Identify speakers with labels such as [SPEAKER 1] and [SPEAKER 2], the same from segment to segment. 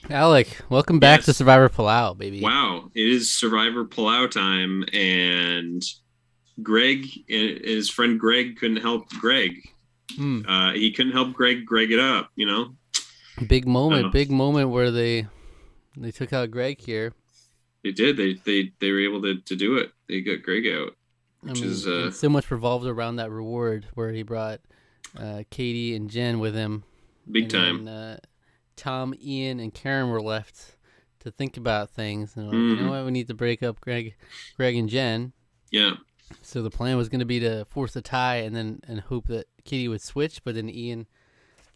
[SPEAKER 1] Alec, welcome back to
[SPEAKER 2] Yes.
[SPEAKER 1] Survivor Palau, baby.
[SPEAKER 2] Wow. It is Survivor Palau time, and his friend Greg couldn't help Greg.
[SPEAKER 1] Hmm.
[SPEAKER 2] He couldn't help Greg it up, you know?
[SPEAKER 1] Big moment where they took out Greg here.
[SPEAKER 2] They did. They were able to do it. They got Greg out,
[SPEAKER 1] I
[SPEAKER 2] which is
[SPEAKER 1] mean, and so much revolved around that reward where he brought Katie and Jen with him,
[SPEAKER 2] big
[SPEAKER 1] and
[SPEAKER 2] time.
[SPEAKER 1] then Tom, Ian, and Karen were left to think about things. And like, you know
[SPEAKER 2] Mm,
[SPEAKER 1] what, we need to break up Greg and Jen.
[SPEAKER 2] yeah.
[SPEAKER 1] So the plan was going to be to force a tie and hope that Katie would switch, but then Ian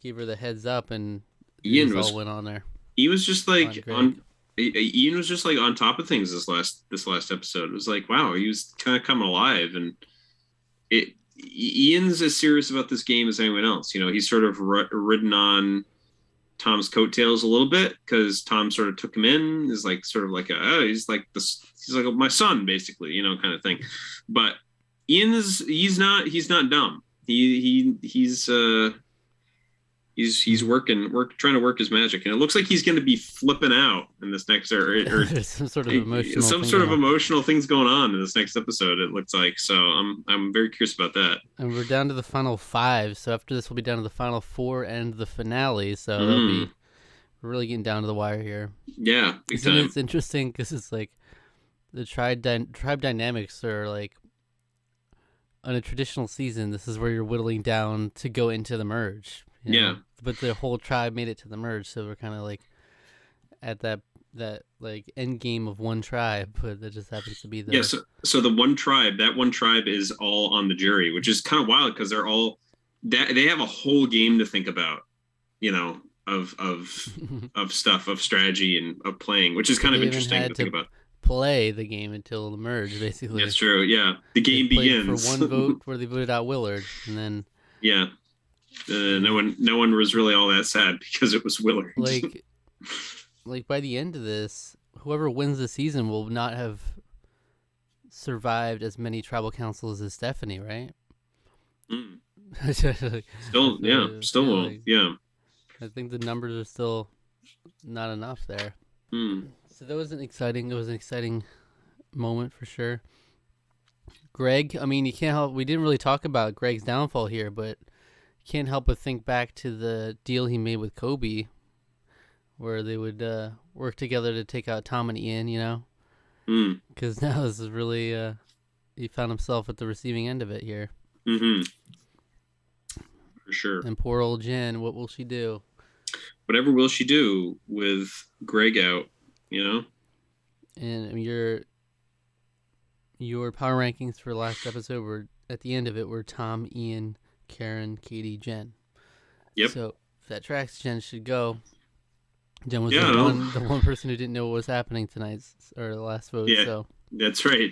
[SPEAKER 1] gave her the heads up, and it
[SPEAKER 2] Ian
[SPEAKER 1] just all
[SPEAKER 2] was
[SPEAKER 1] went on there
[SPEAKER 2] he was just
[SPEAKER 1] on
[SPEAKER 2] like
[SPEAKER 1] Greg.
[SPEAKER 2] on Ian was just like on top of things this last episode. It was like, wow, he was kind of coming alive, and it Ian's as serious about this game as anyone else. You know, he's sort of ridden on Tom's coattails a little bit because Tom sort of took him in. Is like sort of like he's like this. He's like my son, basically, kind of thing. But he's not dumb. He's trying to work his magic, and it looks like he's going to be flipping out in this next or
[SPEAKER 1] There's some sort of emotional
[SPEAKER 2] some
[SPEAKER 1] thing
[SPEAKER 2] sort
[SPEAKER 1] going
[SPEAKER 2] of
[SPEAKER 1] on.
[SPEAKER 2] emotional things going on in this next episode. It looks like, so I'm very curious about that.
[SPEAKER 1] And we're down to the final five. So after this, we'll be down to the final four and the finale. So that'll
[SPEAKER 2] Mm,
[SPEAKER 1] be we're really getting down to the wire here.
[SPEAKER 2] yeah, big
[SPEAKER 1] Isn't
[SPEAKER 2] time.
[SPEAKER 1] it interesting? Because it's like the tribe dynamics are like on a traditional season. This is where you're whittling down to go into the merge.
[SPEAKER 2] Yeah,
[SPEAKER 1] But the whole tribe made it to the merge, so we're kind of like at that like end game of one tribe, but that just happens to be
[SPEAKER 2] yeah.
[SPEAKER 1] the
[SPEAKER 2] So that one tribe is all on the jury, which is kind of wild because they have a whole game to think about, you know, of stuff, of strategy and of playing, which is
[SPEAKER 1] But
[SPEAKER 2] kind of
[SPEAKER 1] they even
[SPEAKER 2] interesting to
[SPEAKER 1] had
[SPEAKER 2] think
[SPEAKER 1] to
[SPEAKER 2] about.
[SPEAKER 1] play the game until the merge. Basically,
[SPEAKER 2] That's true. Yeah, the
[SPEAKER 1] they
[SPEAKER 2] game
[SPEAKER 1] played for
[SPEAKER 2] begins.
[SPEAKER 1] one vote where they voted out Willard, and then
[SPEAKER 2] Yeah, no
[SPEAKER 1] uh,
[SPEAKER 2] one was really all that sad because it was Willard.
[SPEAKER 1] like like by the end of this, whoever wins the season will not have survived as many tribal councils as Stephanie, right?
[SPEAKER 2] Mm.
[SPEAKER 1] I
[SPEAKER 2] Still, yeah, still
[SPEAKER 1] feel
[SPEAKER 2] won't.
[SPEAKER 1] like
[SPEAKER 2] Yeah.
[SPEAKER 1] I think the numbers are still not enough there.
[SPEAKER 2] Mm.
[SPEAKER 1] So that was an exciting. It was an exciting moment for sure. Greg, I mean, you can't help. We didn't really talk about Greg's downfall here, but you can't help but think back to the deal he made with Kobe, where they would work together to take out Tom and Ian.
[SPEAKER 2] Mm.
[SPEAKER 1] Because now this is really he found himself at the receiving end of it here.
[SPEAKER 2] Mm-hmm. For sure.
[SPEAKER 1] And poor old Jen, what will she do?
[SPEAKER 2] Whatever will she do with Greg out? You know.
[SPEAKER 1] And your power rankings for last episode were at the end of it were Tom, Ian, Karen, Katie, Jen.
[SPEAKER 2] Yep.
[SPEAKER 1] So if that tracks, Jen should go. Jen was
[SPEAKER 2] Yeah. No.
[SPEAKER 1] the one person who didn't know what was happening tonight or the last vote.
[SPEAKER 2] Yeah.
[SPEAKER 1] So
[SPEAKER 2] That's right.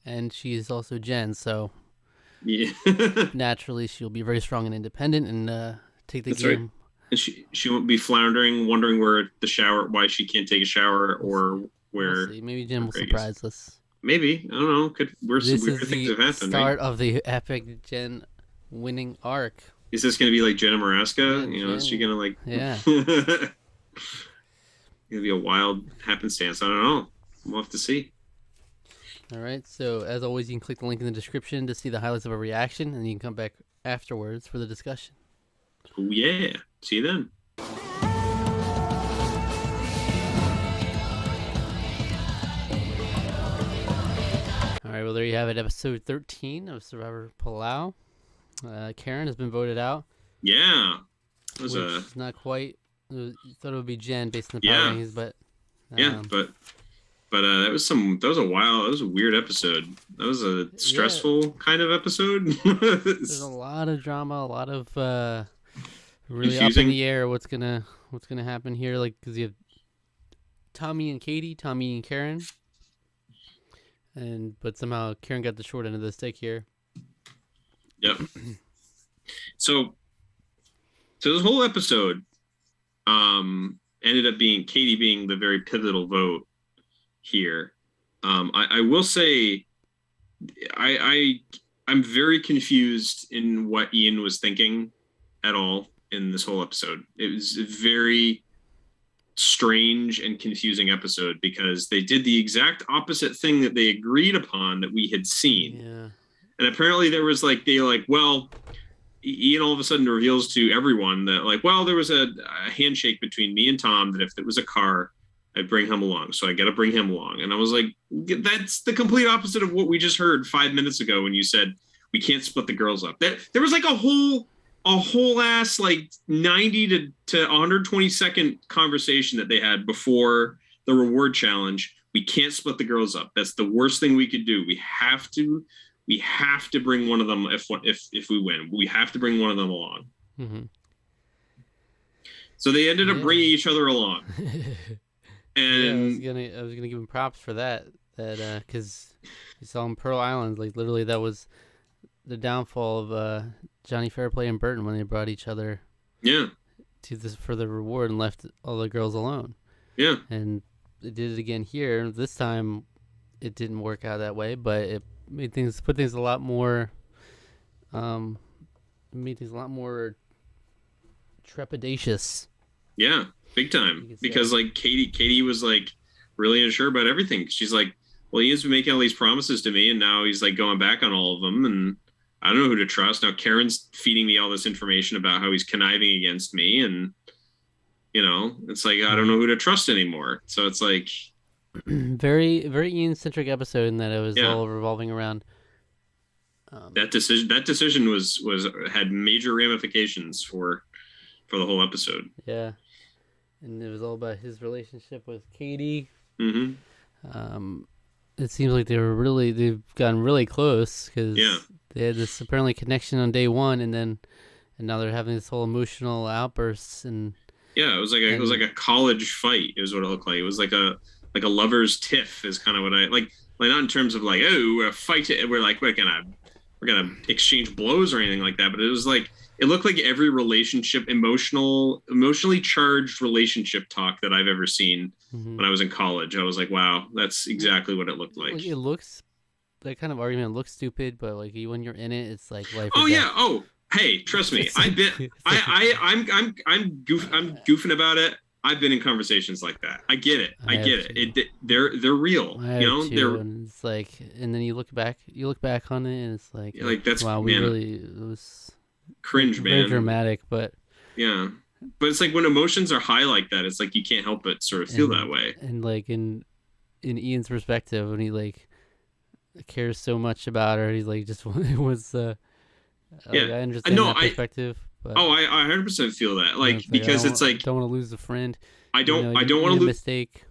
[SPEAKER 1] and she's also Jen, so
[SPEAKER 2] Yeah.
[SPEAKER 1] naturally she'll be very strong and independent and take the
[SPEAKER 2] That's right.
[SPEAKER 1] game.
[SPEAKER 2] And she won't be floundering, wondering why she can't take a shower,
[SPEAKER 1] We'll see.
[SPEAKER 2] or
[SPEAKER 1] We'll
[SPEAKER 2] where
[SPEAKER 1] see. Maybe Jen will
[SPEAKER 2] Greg is.
[SPEAKER 1] surprise us.
[SPEAKER 2] Maybe, I don't know.
[SPEAKER 1] This
[SPEAKER 2] Weird
[SPEAKER 1] is
[SPEAKER 2] things
[SPEAKER 1] the
[SPEAKER 2] have happened, right?
[SPEAKER 1] start of the epic Jen winning arc.
[SPEAKER 2] Is this going to be like Jenna
[SPEAKER 1] Yeah,
[SPEAKER 2] Maraska? Is she
[SPEAKER 1] Jen.
[SPEAKER 2] going to like?
[SPEAKER 1] Yeah.
[SPEAKER 2] It'll be a wild happenstance. I don't know. We'll have to see.
[SPEAKER 1] All right. So as always, you can click the link in the description to see the highlights of a reaction, and you can come back afterwards for the discussion.
[SPEAKER 2] Oh yeah. See you then.
[SPEAKER 1] All right. Well, there you have it. Episode 13 of Survivor Palau. Karen has been voted out,
[SPEAKER 2] Yeah. It was
[SPEAKER 1] which
[SPEAKER 2] a
[SPEAKER 1] is not quite. You thought it would be Jen based on the power
[SPEAKER 2] yeah
[SPEAKER 1] rankings, but
[SPEAKER 2] yeah,
[SPEAKER 1] um,
[SPEAKER 2] but that was a weird episode. That was a
[SPEAKER 1] yeah,
[SPEAKER 2] stressful kind of episode.
[SPEAKER 1] there's a
[SPEAKER 2] It's
[SPEAKER 1] lot of drama, a lot of really up in
[SPEAKER 2] confusing.
[SPEAKER 1] the air. What's gonna happen here? Like, because you have Tommy and Katie, Tommy and Karen, but somehow Karen got the short end of the stick here.
[SPEAKER 2] Yep. So this whole episode ended up being Katie being the very pivotal vote here. I will say I'm very confused in what Ian was thinking at all in this whole episode. It was very strange and confusing episode because they did the exact opposite thing that they agreed upon that we had seen.
[SPEAKER 1] Yeah.
[SPEAKER 2] And apparently there was like, well, Ian all of a sudden reveals to everyone that like, well, there was a handshake between me and Tom that if it was a car, I'd bring him along. So I got to bring him along. And I was like, that's the complete opposite of what we just heard 5 minutes ago when you said we can't split the girls up. There was like a whole ass like 90 to 120-second conversation that they had before the reward challenge. We can't split the girls up. That's the worst thing we could do. We have to bring one of them if we win. We have to bring one of them along.
[SPEAKER 1] Mm-hmm.
[SPEAKER 2] So they ended up bringing each other along. And
[SPEAKER 1] I was gonna give him props for that because you saw in Pearl Island, like literally that was the downfall of Johnny Fairplay and Burton when they brought each other to this for the reward and left all the girls alone.
[SPEAKER 2] Yeah.
[SPEAKER 1] And they did it again here. This time it didn't work out that way, but it put things a lot more trepidatious.
[SPEAKER 2] Yeah, big time. Because like Katie was like really unsure about everything. She's like, well, Ian's been making all these promises to me and now he's like going back on all of them and I don't know who to trust. Now Karen's feeding me all this information about how he's conniving against me and it's like I don't know who to trust anymore. So it's like
[SPEAKER 1] very, very Ian-centric episode in that it was all revolving around
[SPEAKER 2] that decision was had major ramifications for the whole episode.
[SPEAKER 1] Yeah. And it was all about his relationship with Katie.
[SPEAKER 2] Mm-hmm.
[SPEAKER 1] It seems like they've gotten really close because they had this apparently connection on day one, and now they're having this whole emotional outbursts and.
[SPEAKER 2] Yeah, it was like a college fight. Is what it looked like. It was like a lover's tiff. Is kind of what I like not in terms of like a fight. We're like we're gonna exchange blows or anything like that. But it was like. It looked like every relationship, emotionally charged relationship talk that I've ever seen when I was in college. I was like, wow, that's exactly what it looked like.
[SPEAKER 1] That kind of argument looks stupid, but like when you're in it, it's like life.
[SPEAKER 2] Oh yeah. Oh, hey, trust me. I'm goofing about it. I've been in conversations like that. I get it. They're real.
[SPEAKER 1] And it's like, and then you look back on it, and it's like
[SPEAKER 2] that's
[SPEAKER 1] wow, it was.
[SPEAKER 2] Cringe, man.
[SPEAKER 1] Very dramatic, but
[SPEAKER 2] yeah, but it's like when emotions are high like that, it's like you can't help but sort of feel that way.
[SPEAKER 1] And like in Ian's perspective, when he like cares so much about her, he's like just was I understand that perspective. But,
[SPEAKER 2] I 100% feel that because it's like
[SPEAKER 1] don't want to lose a friend.
[SPEAKER 2] I don't want to lose
[SPEAKER 1] mistake.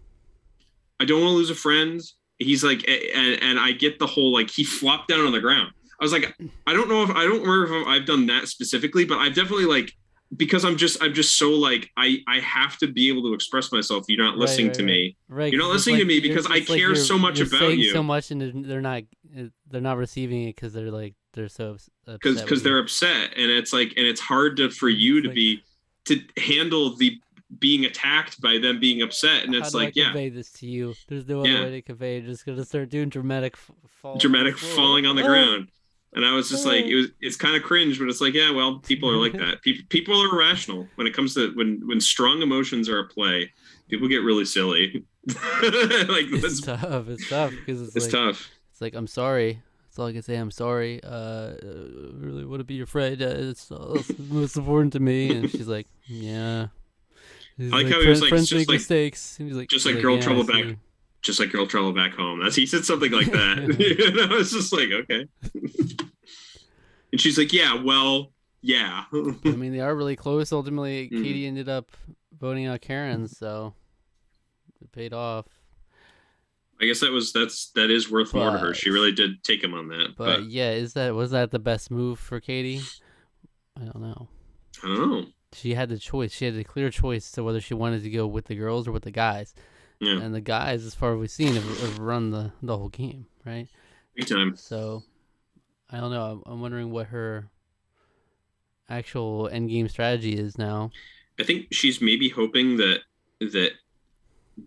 [SPEAKER 2] I don't want to lose a friend. He's like, and I get the whole like he flopped down on the ground. I was like, I don't remember if I've done that specifically, but I've definitely like, because I'm just so like, I have to be able to express myself. You're not listening to me.
[SPEAKER 1] Right.
[SPEAKER 2] You're not listening to me because I care so much about you.
[SPEAKER 1] So much, and they're not receiving it because they're so upset.
[SPEAKER 2] Because they're upset, and it's like, and it's hard for you to handle the being attacked by them being upset, and it's like,
[SPEAKER 1] convey this to you. There's no other way to convey it. You're just gonna start doing dramatic
[SPEAKER 2] falling on the ground. And I was just like, it's kind of cringe, but it's like, yeah, well, people are like that. People are irrational when it comes to when strong emotions are at play. People get really silly.
[SPEAKER 1] It's tough. It's tough because it's
[SPEAKER 2] tough.
[SPEAKER 1] It's like, I'm sorry. That's all I can say. I'm sorry. Really want to be your friend. It's most important to me. And she's like, yeah.
[SPEAKER 2] I like how he was like,
[SPEAKER 1] friends make mistakes. And he's like,
[SPEAKER 2] just like girl trouble back. Just like girl trouble back home. He said something like that. It's just like, okay. And she's like, yeah, well, yeah.
[SPEAKER 1] I mean, they are really close. Ultimately, Katie ended up voting out Karen, so it paid off.
[SPEAKER 2] I guess that is worth more to her. She really did take him on that.
[SPEAKER 1] But yeah, was that the best move for Katie? I don't know. She had the choice. She had a clear choice to whether she wanted to go with the girls or with the guys.
[SPEAKER 2] Yeah.
[SPEAKER 1] And the guys, as far as we've seen, have run the whole game, right?
[SPEAKER 2] Big time.
[SPEAKER 1] So, I don't know. I'm wondering what her actual end game strategy is now.
[SPEAKER 2] I think she's maybe hoping that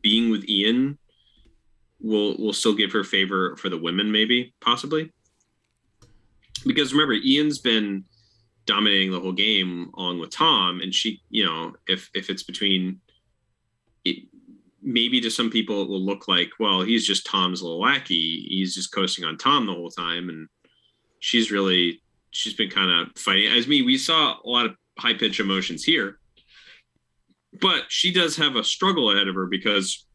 [SPEAKER 2] being with Ian will still give her favor for the women, maybe, possibly. Because remember, Ian's been dominating the whole game along with Tom, and she, if it's between maybe to some people it will look like, well, he's just Tom's little lackey. He's just coasting on Tom the whole time. And she's been kind of fighting. As me, we saw a lot of high pitched emotions here, but she does have a struggle ahead of her, because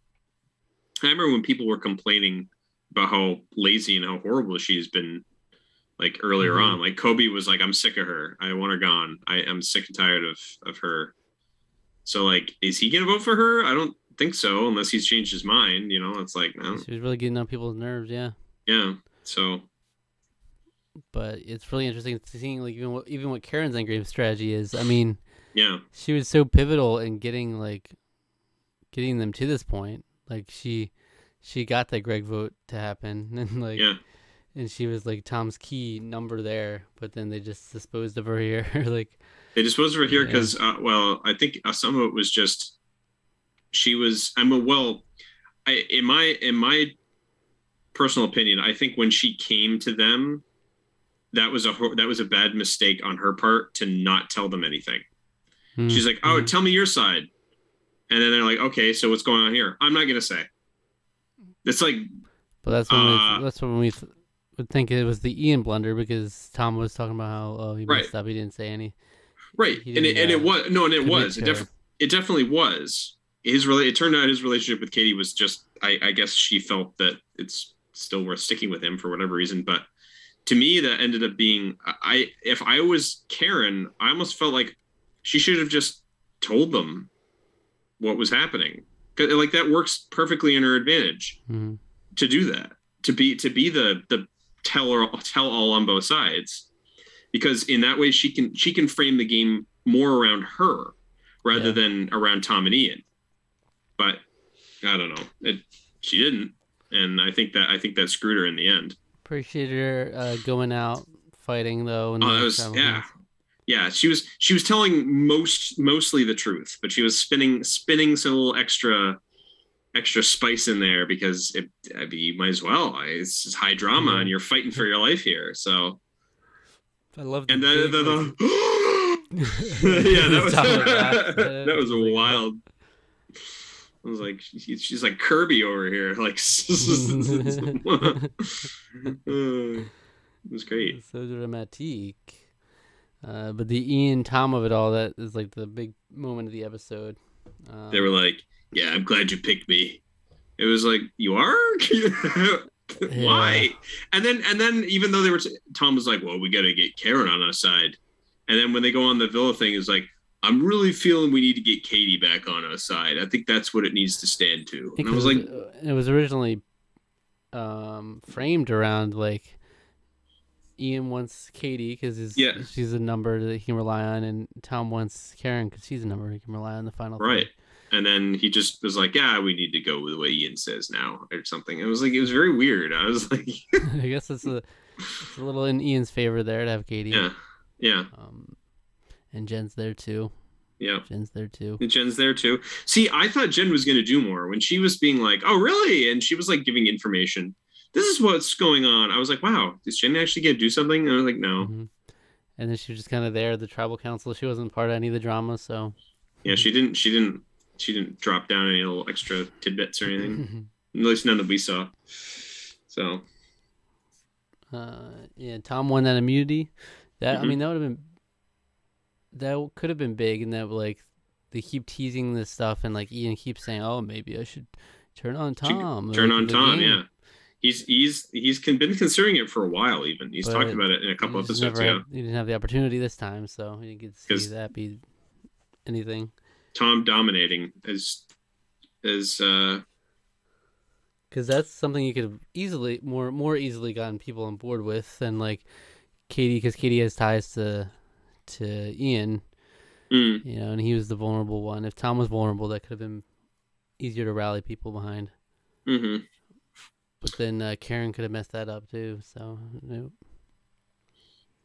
[SPEAKER 2] I remember when people were complaining about how lazy and how horrible she's been, like earlier on, like Kobe was like, I'm sick of her. I want her gone. I'm sick and tired of her. So like, is he going to vote for her? I don't think so, unless he's changed his mind. You know, it's like,
[SPEAKER 1] she was really getting on people's nerves. Yeah.
[SPEAKER 2] Yeah. So,
[SPEAKER 1] but it's really interesting seeing like even what Karen's endgame strategy is. I mean,
[SPEAKER 2] yeah,
[SPEAKER 1] she was so pivotal in getting them to this point. Like she got that Greg vote to happen, and like,
[SPEAKER 2] yeah.
[SPEAKER 1] And she was like Tom's key number there, but then they just disposed of her here. Like
[SPEAKER 2] they disposed of her here because, well, I think some of it was just she was. In my personal opinion, I think when she came to them, that was a bad mistake on her part to not tell them anything. Mm-hmm. She's like, "Oh, tell me your side," and then they're like, "Okay, so what's going on here?" I'm not gonna say. It's like,
[SPEAKER 1] but that's when we would think it was the Ian blunder, because Tom was talking about how he messed up. He didn't say any.
[SPEAKER 2] Right, it was. It definitely was. It turned out his relationship with Katie was just. I guess she felt that it's still worth sticking with him for whatever reason. But to me, that ended up being. If I was Karen, I almost felt like she should have just told them what was happening. Like that works perfectly in her advantage to do that. To be the tell all on both sides, because in that way she can frame the game more around her rather than around Tom and Ian. But I don't know, she didn't, and I think that screwed her in the end. Appreciated
[SPEAKER 1] her going out fighting though.
[SPEAKER 2] Yeah, she was telling mostly the truth, but she was spinning some little extra spice in there, because you might as well. It's high drama, and you're fighting for your life here. So
[SPEAKER 1] I love.
[SPEAKER 2] And then yeah, that was wild. I was like, she's like Kirby over here, like. It was great.
[SPEAKER 1] So dramatic. But the Ian Tom of it all, that is like the big moment of the episode.
[SPEAKER 2] They were like, "Yeah, I'm glad you picked me." It was like, "You are? Why?" And then even though Tom was like, "Well, we got to get Karen on our side," and then when they go on the Villa thing, it's like, "I'm really feeling we need to get Katie back on our side. I think that's what it needs to stand to." And I was like,
[SPEAKER 1] it was originally framed around like, Ian wants Katie because she's a number that he can rely on, and Tom wants Karen because she's a number he can rely on the final.
[SPEAKER 2] Right. Thing. And then he just was like, "Yeah, we need to go with the way Ian says now," or something. It was very weird. I was like,
[SPEAKER 1] I guess it's a little in Ian's favor there to have Katie.
[SPEAKER 2] Yeah.
[SPEAKER 1] And Jen's there too.
[SPEAKER 2] Yeah.
[SPEAKER 1] Jen's there too.
[SPEAKER 2] See, I thought Jen was going to do more when she was being like, "Oh, really?" And she was like giving information. This is what's going on. I was like, wow, is Jen actually get to do something? And I was like, no.
[SPEAKER 1] Mm-hmm. And then she was just kind of there at the tribal council. She wasn't part of any of the drama, so.
[SPEAKER 2] Yeah, she didn't drop down any little extra tidbits or anything. At least none that we saw. So.
[SPEAKER 1] Tom won that immunity. That I mean, that could have been big, and that like they keep teasing this stuff, and like Ian keeps saying, "Oh, maybe I should turn on Tom."
[SPEAKER 2] Turn on Tom, yeah. He's been considering it for a while. Even he's talked about it in a couple episodes.
[SPEAKER 1] He didn't have the opportunity this time, so he didn't get to see that be anything.
[SPEAKER 2] Tom dominating as
[SPEAKER 1] because that's something you could have easily more easily gotten people on board with than like Katie, because Katie has ties to Ian, you know, and he was the vulnerable one. If Tom was vulnerable, that could have been easier to rally people behind.
[SPEAKER 2] Mm-hmm.
[SPEAKER 1] But then Karen could have messed that up too. So nope.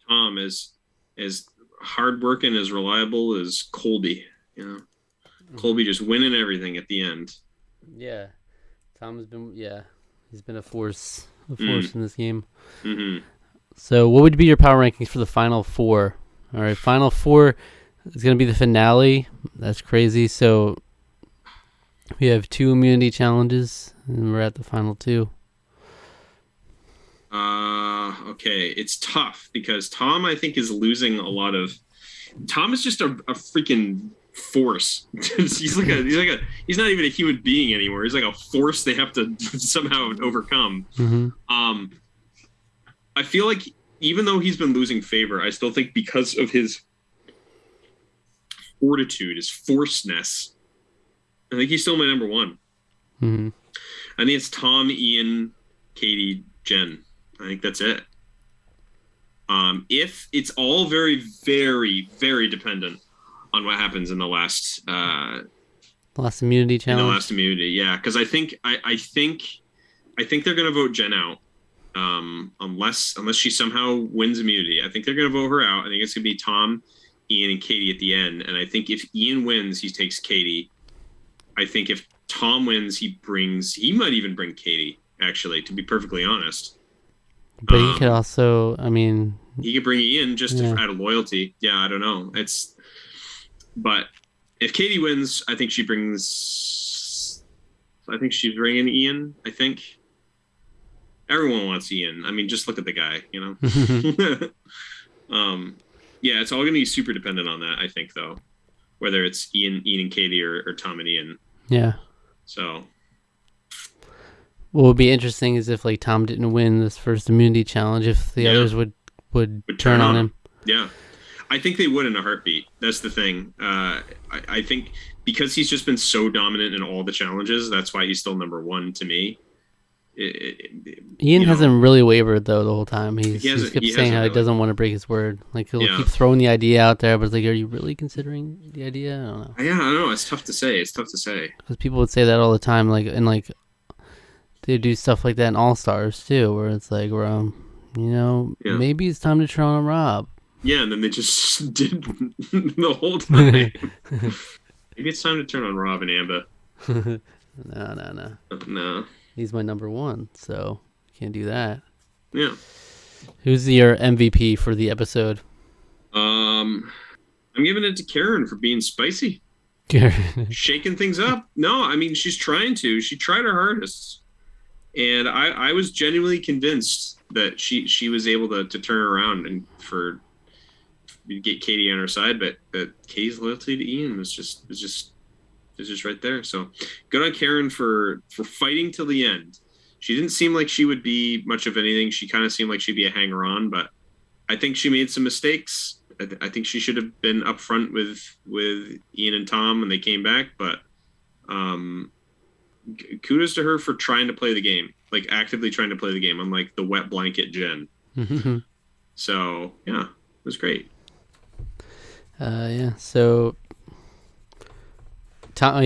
[SPEAKER 2] Tom is as hardworking, as reliable as Colby. You know, Colby just winning everything at the end.
[SPEAKER 1] Yeah, Tom has been. Yeah, he's been a force in this game.
[SPEAKER 2] Mm-hmm.
[SPEAKER 1] So, what would be your power rankings for the final four? All right, final four is going to be the finale. That's crazy. So, We have 2 immunity challenges, and we're at the final 2.
[SPEAKER 2] Okay, it's tough because Tom, I think, is losing a lot of. Tom is just a freaking force. he's not even a human being anymore. He's like a force they have to somehow overcome.
[SPEAKER 1] Mm-hmm.
[SPEAKER 2] I feel like even though he's been losing favor, I still think because of his fortitude, his forceness, I think he's still my number 1.
[SPEAKER 1] Mm-hmm.
[SPEAKER 2] I think it's Tom, Ian, Katie, Jen. I think that's it. If it's all very, very, very dependent on what happens in the last
[SPEAKER 1] immunity challenge.
[SPEAKER 2] In the last immunity, yeah, because I think they're gonna vote Jen out, unless she somehow wins immunity. I think they're gonna vote her out. I think it's gonna be Tom, Ian, and Katie at the end. And I think if Ian wins, he takes Katie. I think if Tom wins, he might even bring Katie. Actually, to be perfectly honest.
[SPEAKER 1] But he could also,
[SPEAKER 2] he could bring Ian just out of loyalty. Yeah, I don't know. But if Katie wins, I think she's bringing Ian. I think everyone wants Ian. Just look at the guy, you know. Yeah, it's all going to be super dependent on that. I think though, whether it's Ian and Katie or Tom and Ian.
[SPEAKER 1] Yeah.
[SPEAKER 2] So.
[SPEAKER 1] What would be interesting is if Tom didn't win this first immunity challenge, if the others would turn on him.
[SPEAKER 2] Yeah, I think they would in a heartbeat. That's the thing. I think because he's just been so dominant in all the challenges, that's why he's still number 1 to me.
[SPEAKER 1] Ian hasn't really wavered though the whole time. He kept saying how he
[SPEAKER 2] really.
[SPEAKER 1] Doesn't want to break his word. He'll keep throwing the idea out there, but it's are you really considering the idea? I don't know.
[SPEAKER 2] Yeah, I don't know. It's tough to say. Because
[SPEAKER 1] people would say that all the time, they do stuff like that in All Stars too, where it's maybe it's time to turn on Rob.
[SPEAKER 2] Yeah, and then they just did the whole time. Maybe it's time to turn on Rob and Amber.
[SPEAKER 1] No. He's my number 1, so can't do that.
[SPEAKER 2] Yeah.
[SPEAKER 1] Who's your MVP for the episode?
[SPEAKER 2] I'm giving it to Karen for being spicy. Shaking things up. No, she's trying to. She tried her hardest. And I was genuinely convinced that she was able to turn around and get Katie on her side, but Katie's loyalty to Ian was just right there. So good on Karen for fighting till the end. She didn't seem like she would be much of anything. She kind of seemed like she'd be a hanger-on, but I think she made some mistakes. I think she should have been upfront with Ian and Tom when they came back, but kudos to her for trying to play the game, actively trying to play the game, unlike the wet blanket Jen. So yeah, it was great.
[SPEAKER 1] So Tom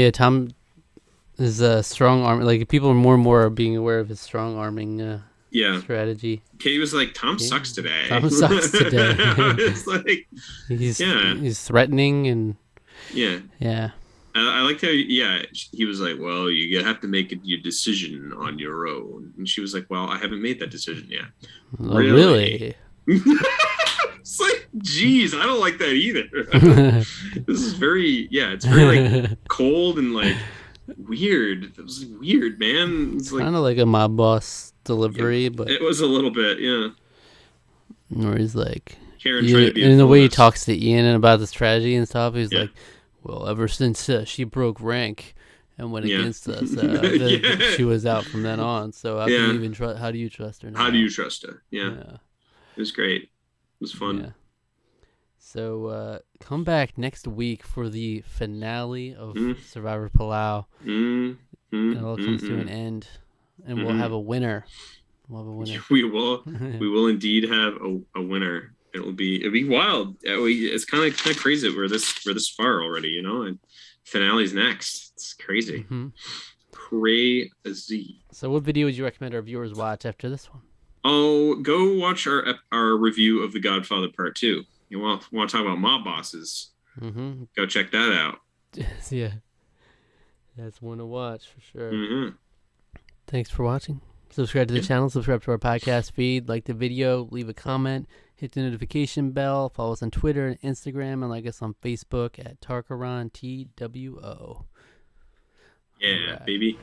[SPEAKER 1] is a strong arm. People are more and more being aware of his strong arming strategy.
[SPEAKER 2] Katie was like, Tom sucks today.
[SPEAKER 1] Tom sucks today.
[SPEAKER 2] It's
[SPEAKER 1] he's threatening and yeah.
[SPEAKER 2] I liked how he was like, well, you have to make your decision on your own, and she was like, well, I haven't made that decision yet.
[SPEAKER 1] Oh, really?
[SPEAKER 2] It's like, geez, I don't like that either. This is very it's very cold and weird. It was weird, man. It's
[SPEAKER 1] kind of like a mob boss delivery, but
[SPEAKER 2] it was a little bit,
[SPEAKER 1] where he's like,
[SPEAKER 2] Karen trying to be
[SPEAKER 1] in the way he talks to Ian about the strategy and stuff, he's like, well, ever since she broke rank and went against us, she was out from then on. So how do you trust her now?
[SPEAKER 2] How do you trust her? Yeah. It was great. It was fun.
[SPEAKER 1] Yeah. So come back next week for the finale of Survivor Palau. It all comes to an end, and we'll have a winner.
[SPEAKER 2] We will. We will indeed have a winner. It'll be wild. It's kind of crazy that we're this far already, and finale's next. It's crazy. Crazy.
[SPEAKER 1] So what video would you recommend our viewers watch after this one?
[SPEAKER 2] Oh, go watch our review of The Godfather Part 2. You want to talk about mob bosses? Go check that out.
[SPEAKER 1] Yeah, that's one to watch for sure. Thanks for watching. Subscribe to the channel, subscribe to our podcast feed, like the video, leave a comment, hit the notification bell, follow us on Twitter and Instagram, and like us on Facebook at Tarqaron TWO.
[SPEAKER 2] Yeah,
[SPEAKER 1] Right.
[SPEAKER 2] baby.